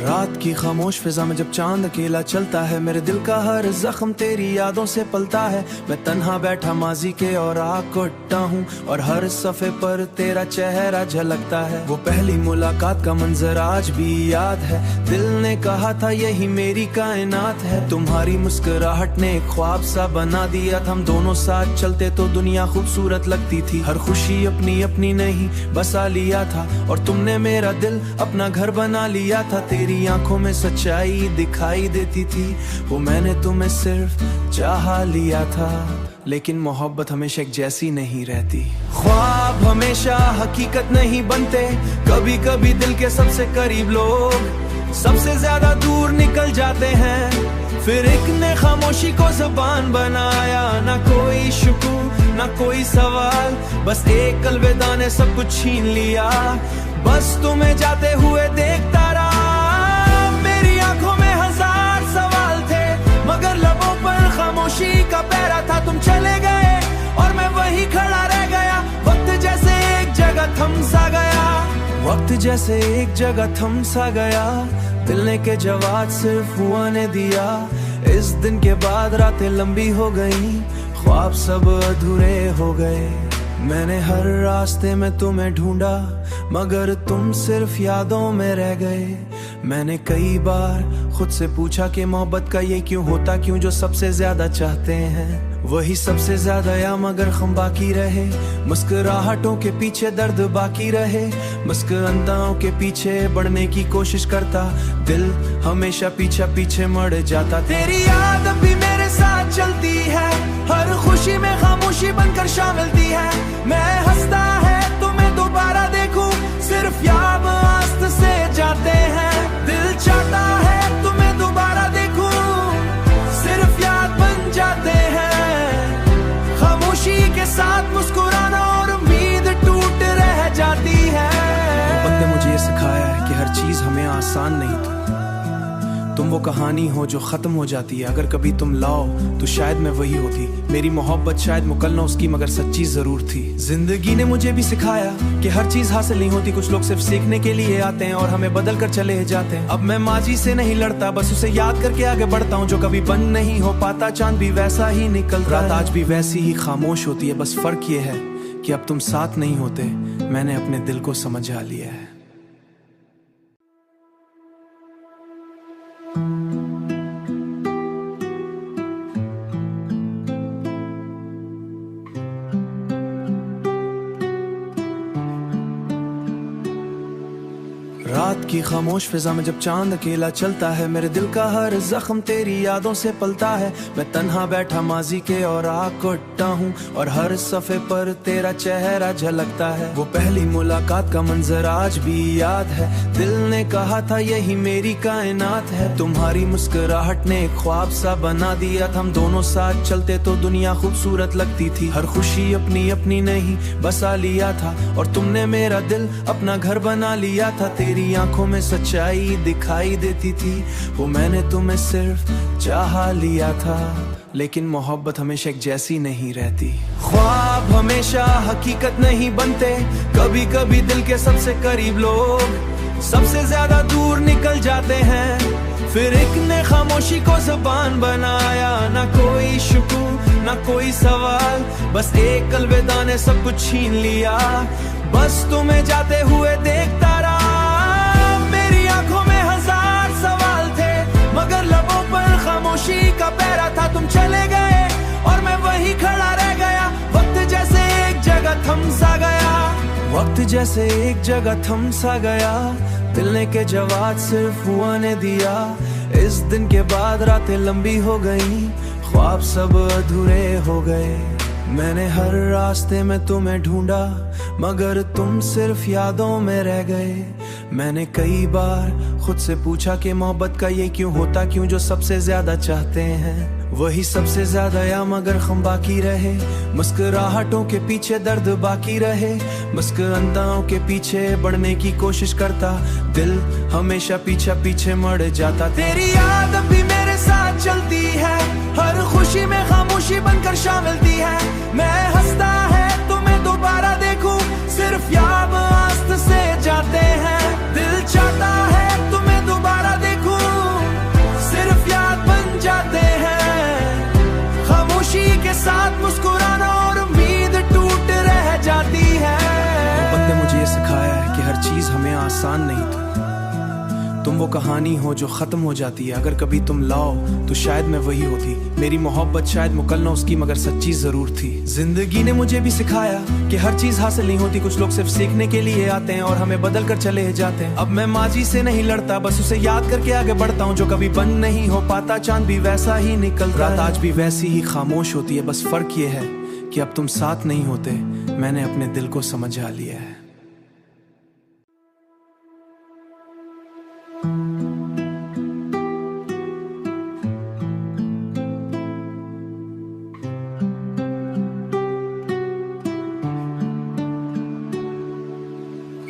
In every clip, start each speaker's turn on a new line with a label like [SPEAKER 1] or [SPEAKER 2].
[SPEAKER 1] रात की खामोश फिजा में जब चांद अकेला चलता है, मेरे दिल का हर जख्म तेरी यादों से पलता है। मैं तन्हा बैठा माजी के और आग कोटता हूँ और हर सफ़े पर तेरा चेहरा झलकता है। वो पहली मुलाकात का मंजर आज भी याद है। दिल ने कहा था यही मेरी कायनात है। तुम्हारी मुस्कुराहट ने एक ख्वाब सा बना दिया था। हम दोनों साथ चलते तो दुनिया खूबसूरत लगती थी। हर खुशी अपनी अपनी नहीं बसा लिया था और तुमने मेरा दिल अपना घर बना लिया था। तेरी आंखों में सच्चाई दिखाई देती थी, वो मैंने तुम्हें सिर्फ चाह लिया था। लेकिन मोहब्बत हमेशा एक जैसी नहीं रहती। ख्वाब हमेशा हकीकत नहीं बनते। कभी कभी दिल के सबसे करीब लोग सबसे ज्यादा दूर निकल जाते हैं। फिर एक ने खामोशी को जुबान बनाया, ना कोई शुक्र ना कोई सवाल, बस एक अलविदा ने सब कुछ छीन लिया। बस तुम्हें जाते हुए देखता रहा। मेरी आंखों में हजार सवाल थे, मगर लबों पर खामोशी का पहरा था। तुम चले गए और मैं वहीं खड़ा रह गया। वक्त जैसे एक जगह थम सा गया, वक्त जैसे एक जगह थम सा गया। दिल के जवाब सिर्फ हुआ ने दिया। इस दिन के बाद रातें लंबी हो गई, ख्वाब सब अधूरे हो गए। मैंने हर रास्ते में तुम्हें ढूंढा, मगर तुम सिर्फ यादों में रह गए। मैंने कई बार खुद से पूछा कि मोहब्बत का ये क्यों होता, क्यों जो सबसे ज्यादा चाहते हैं वही सबसे ज्यादा या मगर हम बाकी रहे। मुस्कुराहटों के पीछे दर्द बाकी रहे, मुस्कुराहटों के पीछे बढ़ने की कोशिश करता। दिल हमेशा पीछे पीछे मर जाता। तेरी याद अब भी मेरे साथ चलती है, हर खुशी में खामोशी बनकर शामिलती है। मैं हंसता है तुम्हें दोबारा देखूं, सिर्फ याद आस्त से जाते हैं। दिल चाहता है तुम्हें दोबारा देखूं, सिर्फ याद बन जाते हैं। खामोशी के साथ मुस्कुराना और उम्मीद टूट रह जाती है। मोहब्बत ने मुझे ये सिखाया है कि हर चीज हमें आसान नहीं थी। तुम वो कहानी हो जो खत्म हो जाती है। अगर कभी तुम लाओ तो शायद मैं वही होती। मेरी मोहब्बत शायद मुकल ना उसकी, मगर सच्ची जरूर थी। जिंदगी ने मुझे भी सिखाया कि हर चीज हासिल नहीं होती। कुछ लोग सिर्फ सीखने के लिए आते हैं और हमें बदल कर चले जाते हैं। अब मैं माजी से नहीं लड़ता, बस उसे याद करके आगे बढ़ता हूँ। जो कभी बंद नहीं हो पाता, चांद भी वैसा ही निकलता। रात आज भी वैसी ही खामोश होती है, बस फर्क ये है कि अब तुम साथ नहीं होते। मैंने अपने दिल को समझा लिया है। रात की खामोश फिजा में जब चांद अकेला चलता है, मेरे दिल का हर जख्म तेरी यादों से पलता है। मैं तन्हा बैठा माजी के और आग कोटता हूँ और हर सफ़े पर तेरा चेहरा झलकता है। वो पहली मुलाकात का मंजर आज भी याद है। दिल ने कहा था यही मेरी कायनात है। तुम्हारी मुस्कुराहट ने एक ख्वाब सा बना दिया था। हम दोनों साथ चलते तो दुनिया खूबसूरत लगती थी। हर खुशी अपनी अपनी नहीं बसा लिया था और तुमने मेरा दिल अपना घर बना लिया था। तेरी आंखों में सच्चाई दिखाई देती थी, वो मैंने तुम्हें सिर्फ चाह लिया था। लेकिन मोहब्बत हमेशा एक जैसी नहीं रहती। ख्वाब हमेशा हकीकत नहीं बनते। कभी कभी दिल के सबसे करीब लोग सबसे ज्यादा दूर निकल जाते हैं। फिर एक ने खामोशी को जुबान बनाया, ना कोई शुक्र ना कोई सवाल, बस एक अलविदा ने सब कुछ छीन लिया। बस तुम्हें जाते हुए देखता रहा। मेरी आंखों में हजार सवाल थे, मगर लबों पर खामोशी का पहरा था। तुम चले गए और मैं वहीं खड़ा रह गया। वक्त जैसे एक जगह थम सा गया, वक्त जैसे एक जगह थम सा गया। दिल ने के जवाब सिर्फ हुआ ने दिया। इस दिन के बाद रातें लंबी हो गई, ख्वाब सब अधूरे हो गए। मैंने हर रास्ते में तुम्हें ढूंढा, मगर तुम सिर्फ यादों में रह गए। मैंने कई बार खुद से पूछा कि मोहब्बत का ये क्यों होता, क्यों जो सबसे ज्यादा चाहते हैं वही सबसे ज्यादा या मगर हम बाकी रहे। मुस्कुराहटों के पीछे दर्द बाकी रहे, मुस्कुराहटों के पीछे बढ़ने की कोशिश करता। दिल हमेशा पीछे पीछे मर जाता। तेरी याद अब भी मेरे साथ साथ चलती है, हर खुशी में खामोशी बनकर शामिलती है। मैं हंसता है तुम्हें दोबारा देखूं, सिर्फ याद आस्त से जाते हैं। दिल चाहता है तुम्हें दोबारा देखूं, सिर्फ याद बन जाते हैं। खामोशी के साथ मुस्कुराना और उम्मीद टूट रह जाती है। मोहब्बत ने मुझे ये सिखाया है कि हर चीज हमें आसान नहीं थी। तुम वो कहानी हो जो खत्म हो जाती है, अगर कभी तुम लाओ तो शायद मैं वही होती। मेरी मोहब्बत शायद मुकल ना उसकी, मगर सच्ची जरूर थी। जिंदगी ने मुझे भी सिखाया कि हर चीज हासिल नहीं होती, कुछ लोग सिर्फ सीखने के लिए आते हैं और हमें बदल कर चले जाते हैं। अब मैं माजी से नहीं लड़ता, बस उसे याद करके आगे बढ़ता हूँ। जो कभी बंद नहीं हो पाता, चांद भी वैसा ही निकलता। रात आज भी वैसी ही खामोश होती है, बस फर्क ये है कि अब तुम साथ नहीं होते। मैंने अपने दिल को समझा लिया है।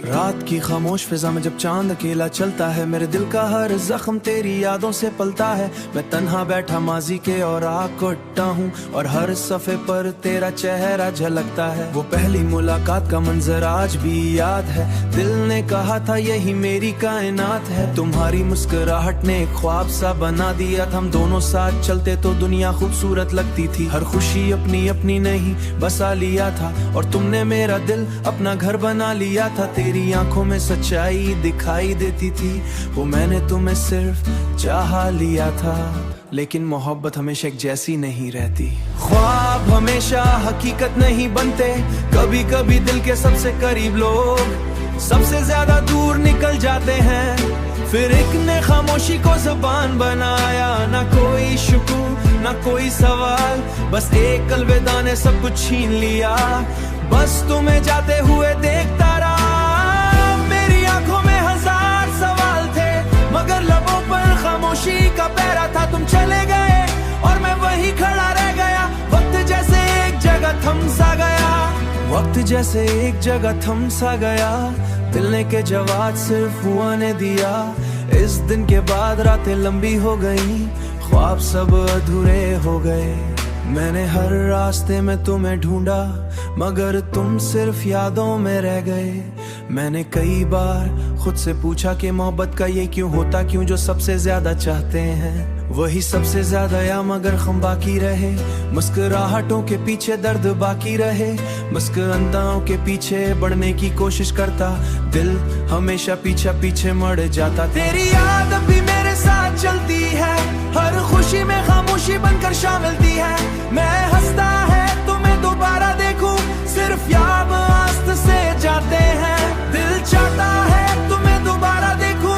[SPEAKER 1] रात की खामोश फिजा में जब चांद अकेला चलता है, मेरे दिल का हर जख्म तेरी यादों से पलता है। मैं तन्हा बैठा माजी के और आग को अट्टा हूँ, और हर सफ़े पर तेरा चेहरा झलकता है। वो पहली मुलाकात का मंजर आज भी याद है। दिल ने कहा था यही मेरी कायनात है। तुम्हारी मुस्कुराहट ने एक ख्वाब सा बना दिया था। हम दोनों साथ चलते तो दुनिया खूबसूरत लगती थी। हर खुशी अपनी अपनी नहीं बसा लिया था, और तुमने मेरा दिल अपना घर बना लिया था। तेरी आंखों में सच्चाई दिखाई देती थी, वो मैंने तुम्हें सिर्फ चाहा लिया था। लेकिन मोहब्बत हमेशा एक जैसी नहीं रहती। ख्वाब हमेशा हकीकत नहीं बनते, कभी कभी दिल के सबसे करीब लोग सबसे ज्यादा दूर निकल जाते हैं। फिर एक ने खामोशी को ज़बान बनाया, ना कोई शुक्र ना कोई सवाल, बस एक अलविदा ने सब कुछ छीन लिया। बस तुम्हें जाते हुए देखता रहा, आंखों में हजार सवाल थे, मगर लबों पर खामोशी का पहरा था। तुम चले गए और मैं वही खड़ा रह गया, वक्त जैसे एक जगह थम सा गया। वक्त जैसे एक जगह थम सा गया, दिल ने के जवाब सिर्फ हुआ ने दिया। इस दिन के बाद रातें लंबी हो गई, ख्वाब सब अधूरे हो गए। मैंने हर रास्ते में तुम्हें ढूंढा, मगर तुम सिर्फ यादों में रह गए। मैंने कई बार खुद से पूछा कि मोहब्बत का ये क्यों होता, क्यों जो सबसे ज्यादा चाहते हैं वही सबसे ज्यादा या मगर हम बाकी रहे। मुस्कुराहटों के पीछे दर्द बाकी रहे, मुस्कुराहटों के पीछे बढ़ने की कोशिश करता, दिल हमेशा पीछे पीछे मर जाता। तेरी याद अब भी मेरे साथ चलती है, हर खुशी में खामोशी बनकर शामिलती है। मैं हंसता है तुम्हें दोबारा देखूं, सिर्फ याद आस्त से जाते हैं। दिल चाहता है तुम्हें दोबारा देखूं,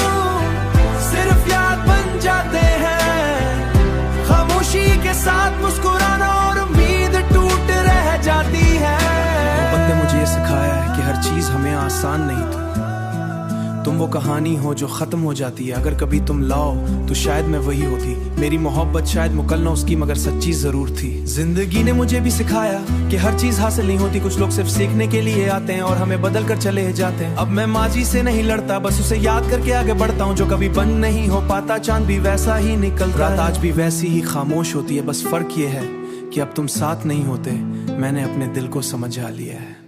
[SPEAKER 1] सिर्फ याद बन जाते हैं। खामोशी के साथ मुस्कुराना और उम्मीद टूट रह जाती है। मोहब्बत ने मुझे ये सिखाया है कि हर चीज हमें आसान नहीं थी। तुम वो कहानी हो जो खत्म हो जाती है, अगर कभी तुम लाओ तो शायद मैं वही होती। मेरी मोहब्बत शायद मुकल ना उसकी, मगर सच्ची जरूर थी। जिंदगी ने मुझे भी सिखाया कि हर चीज हासिल नहीं होती, कुछ लोग सिर्फ सीखने के लिए आते हैं और हमें बदल कर चले जाते हैं। अब मैं माजी से नहीं लड़ता, बस उसे याद करके आगे बढ़ता हूँ। जो कभी बंद नहीं हो पाता, चांद भी वैसा ही निकलता। रात आज भी वैसी ही खामोश होती है, बस फर्क ये है कि अब तुम साथ नहीं होते। मैंने अपने दिल को समझा लिया है।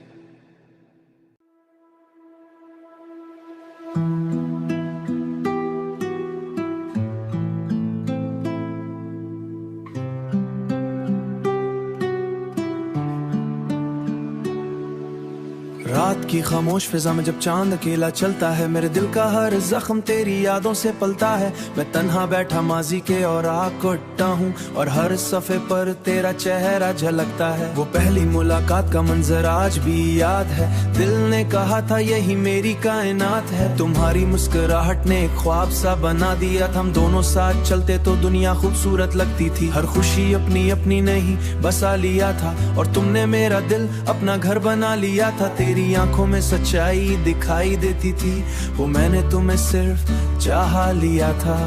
[SPEAKER 1] रात की खामोश फिजा में जब चांद अकेला चलता है, मेरे दिल का हर जख्म तेरी यादों से पलता है। मैं तन्हा बैठा माजी के और आग को अट्टा हूँ, और हर सफ़े पर तेरा चेहरा झलकता है। वो पहली मुलाकात का मंजर आज भी याद है। दिल ने कहा था यही मेरी कायनात है। तुम्हारी मुस्कुराहट ने एक ख्वाब सा बना दिया था। हम दोनों साथ चलते तो दुनिया खूबसूरत लगती थी। हर खुशी अपनी अपनी नहीं बसा लिया था, और तुमने मेरा दिल अपना घर बना लिया था। तेरी आंखों में सच्चाई दिखाई देती थी, वो मैंने तुम्हें सिर्फ चाहा लिया था।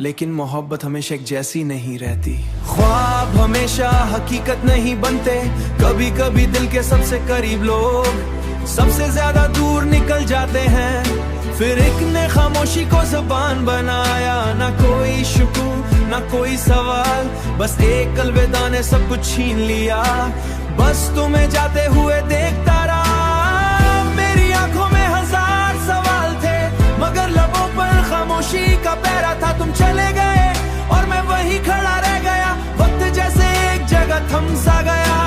[SPEAKER 1] लेकिन मोहब्बत हमेशा एक जैसी नहीं रहती। ख्वाब हमेशा हकीकत नहीं बनते, कभी कभी दिल के सबसे करीब लोग सबसे ज्यादा दूर निकल जाते हैं। फिर एक ने खामोशी को ज़बान बनाया, ना कोई शुक्र ना ना कोई सवाल, बस एक अलविदा ने सब कुछ छीन लिया। बस तुम्हें जाते हुए देखता रहा, मेरी आंखों में हजार सवाल थे, मगर लबों पर खामोशी का पहरा था। तुम चले गए और मैं वहीं खड़ा रह गया, वक्त जैसे एक जगह थम सा गया,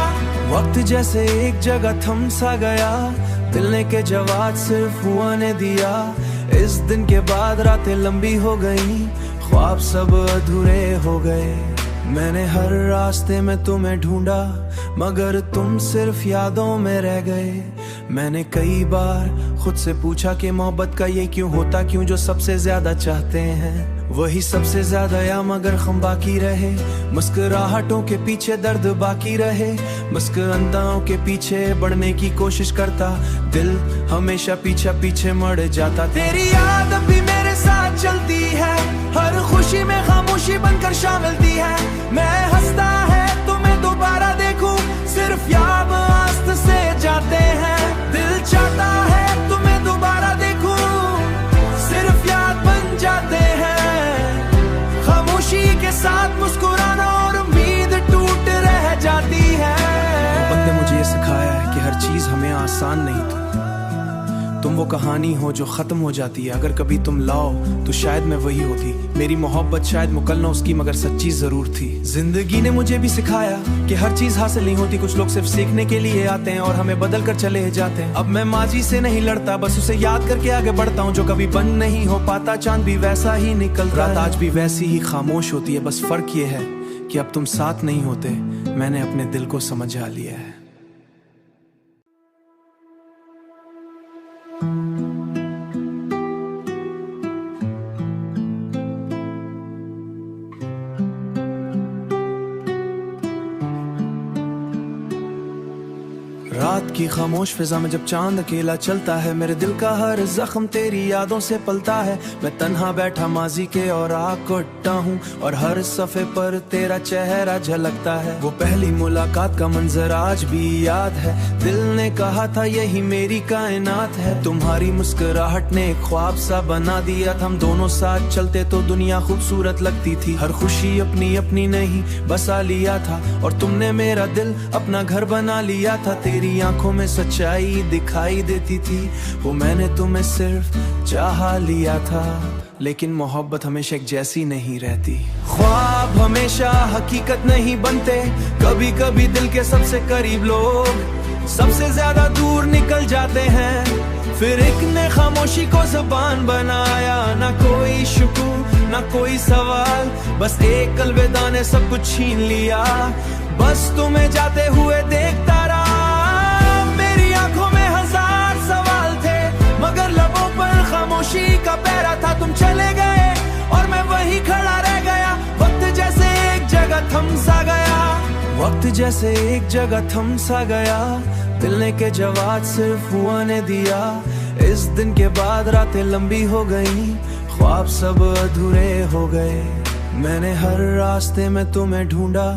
[SPEAKER 1] वक्त जैसे एक जगह थम सा गया। दिल ने के जवाब सिर्फ हुआ ने दिया। इस दिन के बाद रातें लंबी हो गई, ख्वाब सब अधूरे हो गए। मैंने हर रास्ते में तुम्हें ढूंढा, मगर तुम सिर्फ यादों में रह गए। मैंने कई बार खुद से पूछा कि मोहब्बत का ये क्यों होता, क्यों जो सबसे ज्यादा चाहते हैं वही सबसे ज्यादा या मगर हम बाकी रहे। मुस्कुराहटों के पीछे दर्द बाकी रहे, मुस्कुराहटों के पीछे बढ़ने की कोशिश करता, दिल हमेशा पीछे पीछे मर जाता। तेरी याद अब भी मेरे साथ चलती है, हर खुशी में खामोशी बनकर शामिलती है। मैं हंसता है तुम्हें दोबारा देखूं, सिर्फ याद आस्त से जाते हैं। दिल चाहता है तुम्हें दोबारा देखूं, सिर्फ याद बन जाते हैं। खामोशी के साथ मुस्कुराना और उम्मीद टूट रह जाती है। मोहब्बत ने मुझे ये सिखाया है कि हर चीज हमें आसान नहीं थी। तुम वो कहानी हो जो खत्म हो जाती है, अगर कभी तुम लाओ तो शायद मैं वही होती। मेरी मोहब्बत शायद मुकल न उसकी, मगर सच्ची जरूर थी। जिंदगी ने मुझे भी सिखाया कि हर चीज हासिल नहीं होती, कुछ लोग सिर्फ सीखने के लिए आते हैं और हमें बदल कर चले जाते हैं। अब मैं माजी से नहीं लड़ता, बस उसे याद करके आगे बढ़ता हूँ। जो कभी बंद नहीं हो पाता, चांद भी वैसा ही निकलता, रात आज भी वैसी ही खामोश होती है। बस फर्क ये है कि अब तुम साथ नहीं होते, मैंने अपने दिल को समझा लिया है। रात की खामोश फिजा में जब चांद अकेला चलता है, मेरे दिल का हर जख्म तेरी यादों से पलता है। मैं तन्हा बैठा माजी के और आग कोटता हूँ, और हर सफ़े पर तेरा चेहरा झलकता है। वो पहली मुलाकात का मंजर आज भी याद है, दिल ने कहा था यही मेरी कायनात है। तुम्हारी मुस्कुराहट ने एक ख्वाब सा बना दिया था, हम दोनों साथ चलते तो दुनिया खूबसूरत लगती थी। हर खुशी अपनी अपनी नहीं बसा लिया था, और तुमने मेरा दिल अपना घर बना लिया था। तेरी आंखों में सच्चाई दिखाई देती थी, वो मैंने तुम्हें सिर्फ चाहा लिया था। लेकिन मोहब्बत हमेशा एक जैसी नहीं रहती, ख्वाब हमेशा हकीकत नहीं बनते। कभी कभी दिल के सबसे करीब लोग सबसे ज्यादा दूर निकल जाते हैं। फिर एक ने खामोशी को जुबान बनाया, ना कोई शुक्र ना कोई सवाल, बस एक अलविदा ने सब कुछ छीन लिया। बस तुम्हें जाते हुए देखता रहा, आंखों में हजार सवाल थे, मगर लबों पर खामोशी का पहरा था। तुम चले गए और मैं वहीं खड़ा रह गया, वक्त जैसे एक जगह थम सा गया, वक्त जैसे एक जगह थम सा गया। दिल ने के जवाब सिर्फ हुआ ने दिया। इस दिन के बाद रातें लंबी हो गई, ख्वाब सब अधूरे हो गए। मैंने हर रास्ते में तुम्हें ढूंढा,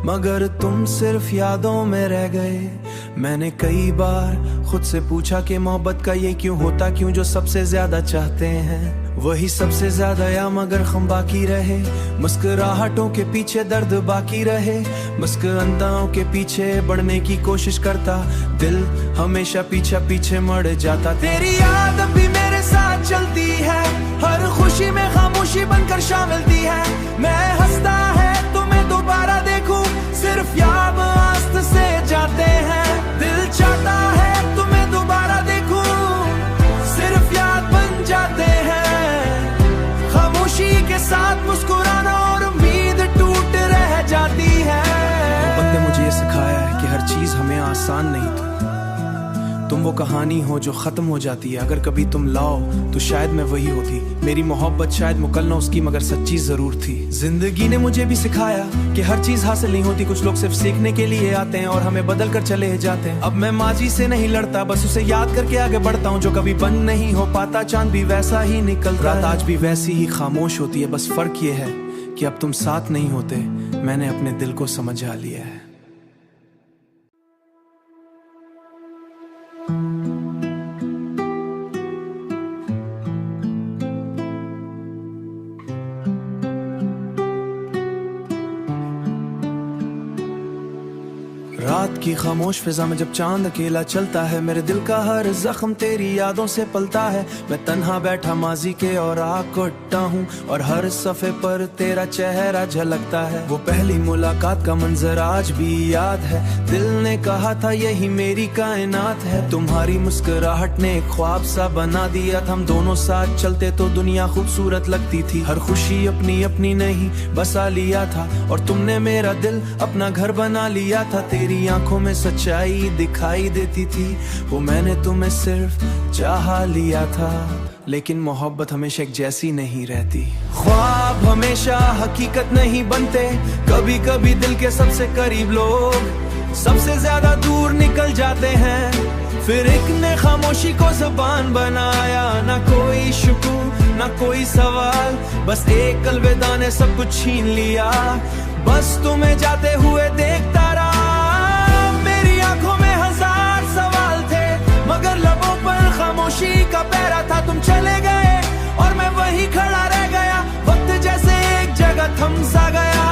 [SPEAKER 1] मगर तुम सिर्फ यादों में रह गए। मैंने कई बार खुद से पूछा कि मोहब्बत का ये क्यों होता, क्यों जो सबसे ज्यादा चाहते हैं वही सबसे ज्यादा या मगर हम बाकी रहे। मुस्कुराहटों के पीछे दर्द बाकी रहे, मुस्कुराहटों के पीछे बढ़ने की कोशिश करता, दिल हमेशा पीछे पीछे मर जाता। तेरी याद अब भी मेरे साथ चलती है, हर खुशी में खामोशी बनकर शामिलती है। मैं हंसता है तुम्हें दोबारा देखूं, सिर्फ याद आस्त से जाते हैं। दिल चाहता है तुम्हें दोबारा देखूं, सिर्फ याद बन जाते हैं। खामोशी के साथ मुस्कुराना और उम्मीद टूट रह जाती है। मोहब्बत ने मुझे ये सिखाया है कि हर चीज हमें आसान नहीं थी। तुम वो कहानी हो जो खत्म हो जाती है, अगर कभी तुम लाओ तो शायद मैं वही होती। मेरी मोहब्बत शायद मुकल न उसकी, मगर सच्ची जरूर थी। जिंदगी ने मुझे भी सिखाया कि हर चीज हासिल नहीं होती, कुछ लोग सिर्फ सीखने के लिए आते हैं और हमें बदल कर चले जाते हैं। अब मैं माजी से नहीं लड़ता, बस उसे याद करके आगे बढ़ता हूँ। जो कभी बंद नहीं हो पाता, चांद भी वैसा ही निकलता, रात आज भी वैसी ही खामोश होती है। बस फर्क ये है कि अब तुम साथ नहीं होते, मैंने अपने दिल को समझा लिया है। रात की खामोश फिजा में जब चांद अकेला चलता है, मेरे दिल का हर जख्म तेरी यादों से पलता है। मैं तन्हा बैठा माजी के और आग कोटता हूँ, और हर सफ़े पर तेरा चेहरा झलकता है। वो पहली मुलाकात का मंजर आज भी याद है, दिल ने कहा था यही मेरी कायनात है। तुम्हारी मुस्कुराहट ने एक ख्वाब सा बना दिया था, हम दोनों साथ चलते तो दुनिया खूबसूरत लगती थी। हर खुशी अपनी अपनी नहीं बसा लिया था, और तुमने मेरा दिल अपना घर बना लिया था। तेरी आंखों में सच्चाई दिखाई देती थी, वो मैंने तुम्हें सिर्फ चाहा लिया था। लेकिन मोहब्बत हमेशा एक जैसी नहीं रहती, ख्वाब हमेशा हकीकत नहीं बनते। कभी कभी दिल के सबसे करीब लोग सबसे ज्यादा दूर निकल जाते हैं। फिर एक ने खामोशी को जुबान बनाया, ना कोई शुक्र ना कोई सवाल, बस एक अलविदा ने सब कुछ छीन लिया। बस तुम्हें जाते हुए देखता रहा, मेरी आंखों में हजार सवाल थे, मगर लबों पर खामोशी का पहरा था। तुम चले गए और मैं वहीं खड़ा रह गया, वक्त जैसे एक जगह थम सा गया,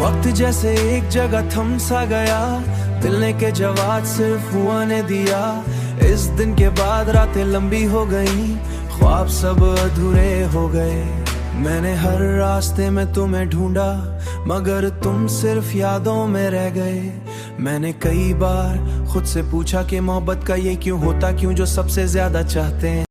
[SPEAKER 1] वक्त जैसे एक जगह थम सा गया। दिल ने के जवाब सिर्फ हुआ ने दिया। इस दिन के बाद रातें लंबी हो गई, ख्वाब सब अधूरे हो गए। मैंने हर रास्ते में तुम्हें ढूंढा, मगर तुम सिर्फ यादों में रह गए। मैंने कई बार खुद से पूछा कि मोहब्बत का ये क्यों होता, क्यों जो सबसे ज्यादा चाहते हैं